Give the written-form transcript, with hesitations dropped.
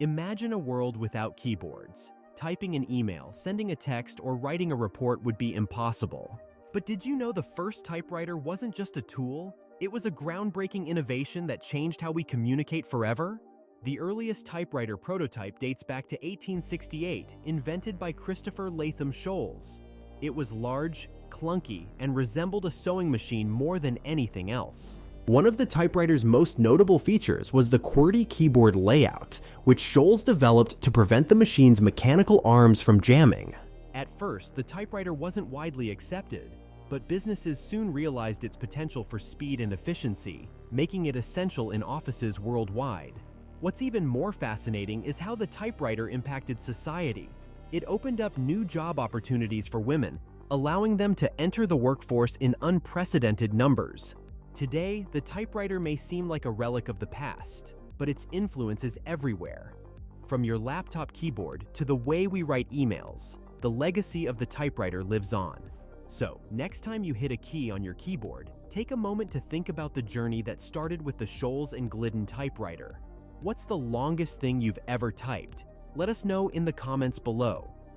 Imagine a world without keyboards. Typing an email, sending a text, or writing a report would be impossible. But did you know the first typewriter wasn't just a tool? It was a groundbreaking innovation that changed how we communicate forever? The earliest typewriter prototype dates back to 1868, invented by Christopher Latham Sholes. It was large, clunky, and resembled a sewing machine more than anything else. One of the typewriter's most notable features was the QWERTY keyboard layout, which Sholes developed to prevent the machine's mechanical arms from jamming. At first, the typewriter wasn't widely accepted, but businesses soon realized its potential for speed and efficiency, making it essential in offices worldwide. What's even more fascinating is how the typewriter impacted society. It opened up new job opportunities for women, allowing them to enter the workforce in unprecedented numbers. Today, the typewriter may seem like a relic of the past, but its influence is everywhere. From your laptop keyboard to the way we write emails, the legacy of the typewriter lives on. So, next time you hit a key on your keyboard, take a moment to think about the journey that started with the Sholes and Glidden typewriter. What's the longest thing you've ever typed? Let us know in the comments below.